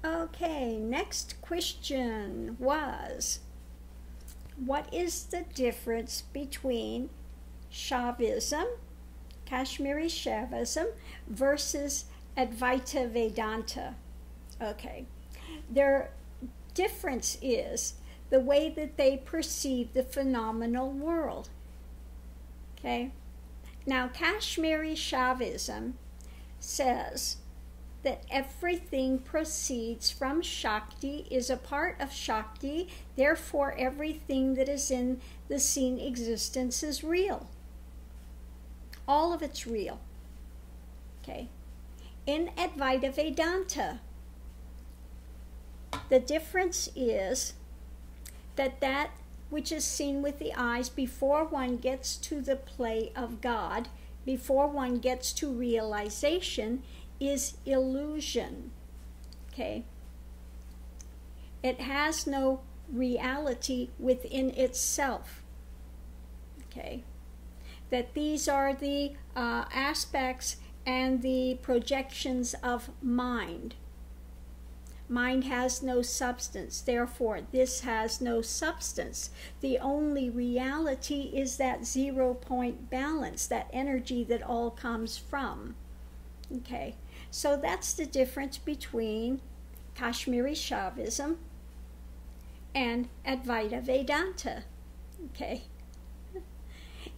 Okay, next question was, what is the difference between Shaivism, Kashmiri Shaivism, versus Advaita Vedanta? Okay, their difference is the way that they perceive the phenomenal world. Okay, now Kashmiri Shaivism says that everything proceeds from Shakti, is a part of Shakti, therefore everything that is in the seen existence is real. All of it's real. Okay. In Advaita Vedanta, the difference is that that which is seen with the eyes before one gets to the play of God, before one gets to realization, is illusion. Okay? It has no reality within itself. Okay? That these are the aspects and the projections of mind. Mind has no substance, therefore this has no substance. The only reality is that 0-point balance, that energy that all comes from. Okay, so that's the difference between Kashmiri Shaivism and Advaita Vedanta. Okay,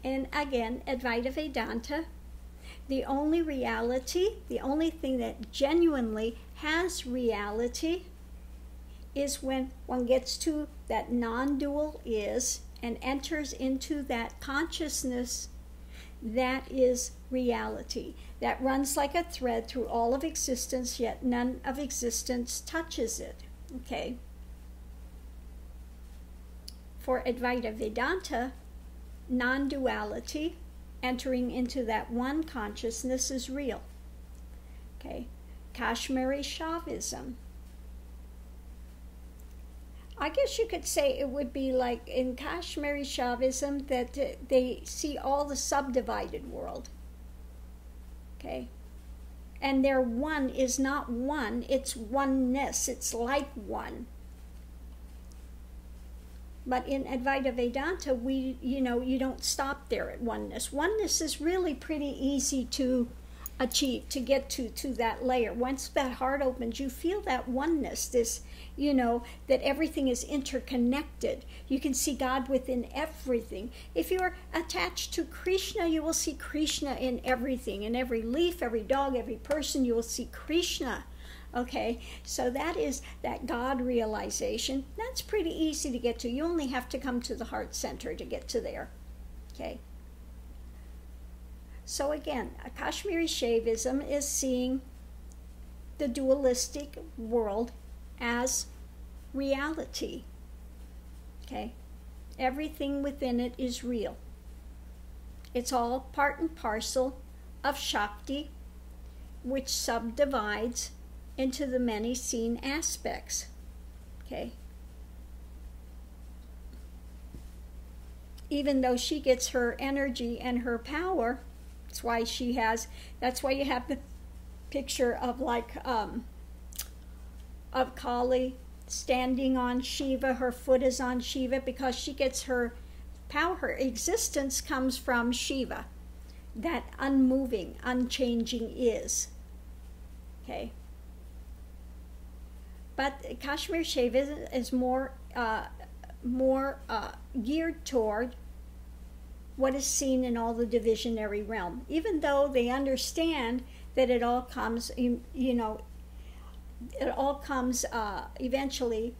and again, Advaita Vedanta, the only reality, the only thing that genuinely has reality is when one gets to that non-dual is and enters into that consciousness that is reality, that runs like a thread through all of existence, yet none of existence touches it. Okay. For Advaita Vedanta, non-duality, entering into that one consciousness, is real. Okay. Kashmiri Shaivism, I guess you could say it would be like in Kashmiri Shaivism that they see all the subdivided world. Okay. And their one is not one, it's oneness, it's like one. But in Advaita Vedanta, you don't stop there at oneness. Oneness is really pretty easy to achieve, to get to that layer. Once that heart opens, you feel that oneness, this, that everything is interconnected. You can see God within everything. If you're attached to Krishna, you will see Krishna in everything. In every leaf, every dog, every person, you will see Krishna. Okay, so that is that God realization. That's pretty easy to get to. You only have to come to the heart center to get to there. Okay. So again, a Kashmiri Shaivism is seeing the dualistic world as reality. Okay? Everything within it is real. It's all part and parcel of Shakti, which subdivides into the many seen aspects. Okay? Even though she gets her energy and her power, that's why you have the picture of of Kali standing on Shiva. Her foot is on Shiva because she gets her power. Her existence comes from Shiva, that unmoving, unchanging is. Okay. But Kashmir Shaivism is more geared toward what is seen in all the divisionary realm, even though they understand that it all comes, eventually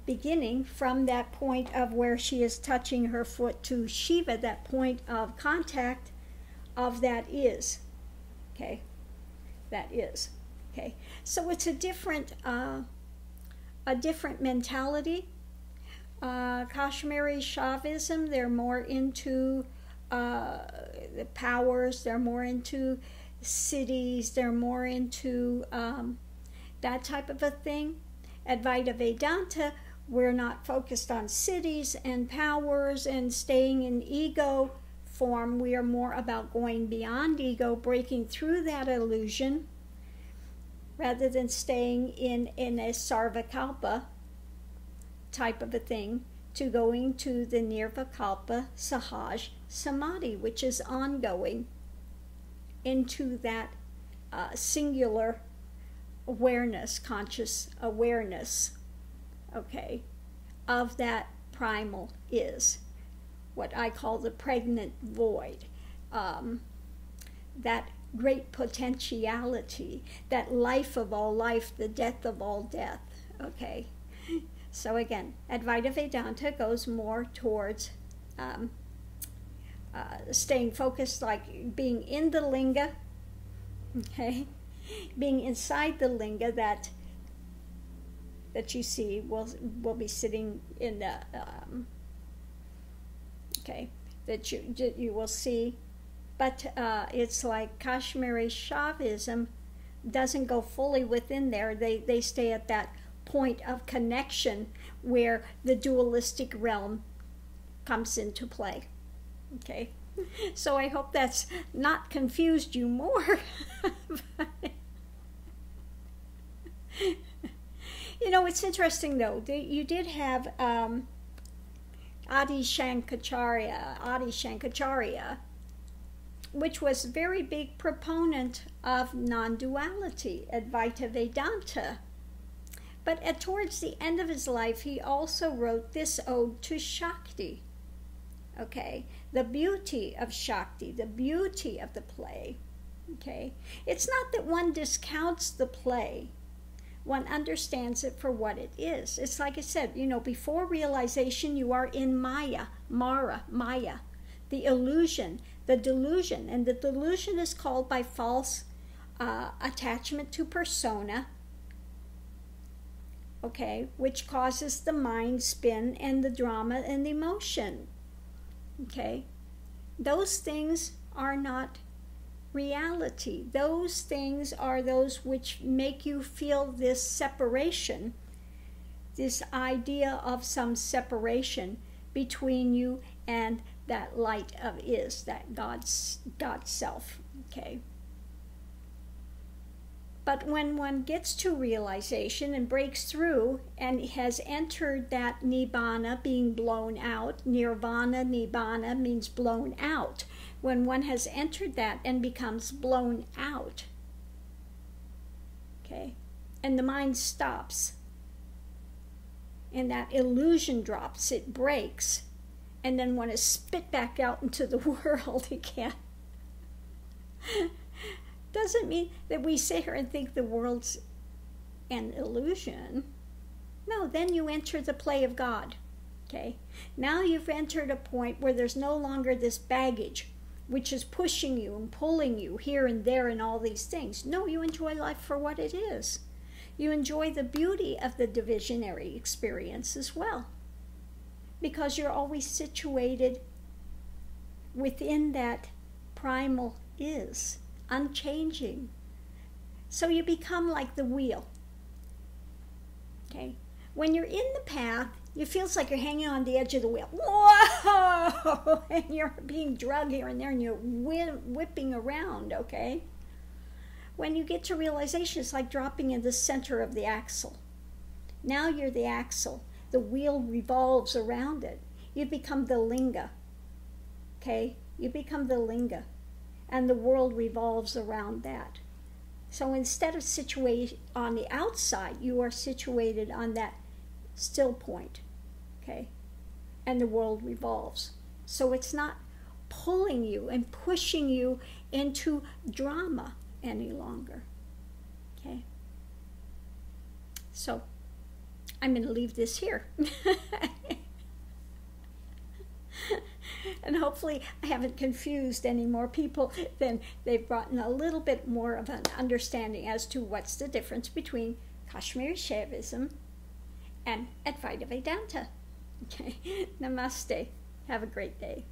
beginning from that point of where she is touching her foot to Shiva, that point of contact of that is. Okay, that is. Okay, so it's a different mentality. Kashmiri Shaivism, they're more into the powers, they're more into cities, they're more into that type of a thing. Advaita Vedanta, we're not focused on cities and powers and staying in ego form. We are more about going beyond ego, breaking through that illusion, rather than staying in a sarvakalpa type of a thing, to going to the nirvikalpa sahaj samadhi, which is ongoing into that singular awareness, conscious awareness, okay, of that primal is, what I call the pregnant void, that great potentiality, that life of all life, the death of all death, okay. So again, Advaita Vedanta goes more towards staying focused, like being in the linga, okay, being inside the linga that you see will be sitting in the okay, that you will see, but it's like Kashmiri Shaivism doesn't go fully within there. They stay at that point of connection where the dualistic realm comes into play. Okay, so I hope that's not confused you more. You know, it's interesting though. You did have Adi Shankaracharya, which was a very big proponent of non-duality, Advaita Vedanta. But towards the end of his life, he also wrote this ode to Shakti. Okay, the beauty of Shakti, the beauty of the play. Okay, it's not that one discounts the play. One understands it for what it is. It's like I said, you know, before realization, you are in Maya, Maya, the illusion, the delusion. And the delusion is called by false attachment to persona, okay, which causes the mind spin and the drama and the emotion, okay. Those things are not reality. Those things are those which make you feel this separation, this idea of some separation between you and that light of is, that God's self, okay. But when one gets to realization and breaks through and has entered that nibbana, being blown out, nirvana, nibbana means blown out. When one has entered that and becomes blown out, okay, and the mind stops, and that illusion drops, it breaks, and then one is spit back out into the world again. Doesn't mean that we sit here and think the world's an illusion. No, then you enter the play of God, okay? Now you've entered a point where there's no longer this baggage which is pushing you and pulling you here and there and all these things. No, you enjoy life for what it is. You enjoy the beauty of the divisionary experience as well, because you're always situated within that primal is, unchanging. So you become like the wheel, okay? When you're in the path, it feels like you're hanging on the edge of the wheel. Whoa! And you're being dragged here and there, and you're whipping around, okay? When you get to realization, it's like dropping in the center of the axle. Now you're the axle. The wheel revolves around it. You become the linga, okay? You become the linga, and the world revolves around that. So instead of situated on the outside, you are situated on that still point, okay? And the world revolves. So it's not pulling you and pushing you into drama any longer, okay? So I'm going to leave this here. And hopefully I haven't confused any more people than they've brought in a little bit more of an understanding as to what's the difference between Kashmiri Shaivism and Advaita Vedanta. Okay, namaste. Have a great day.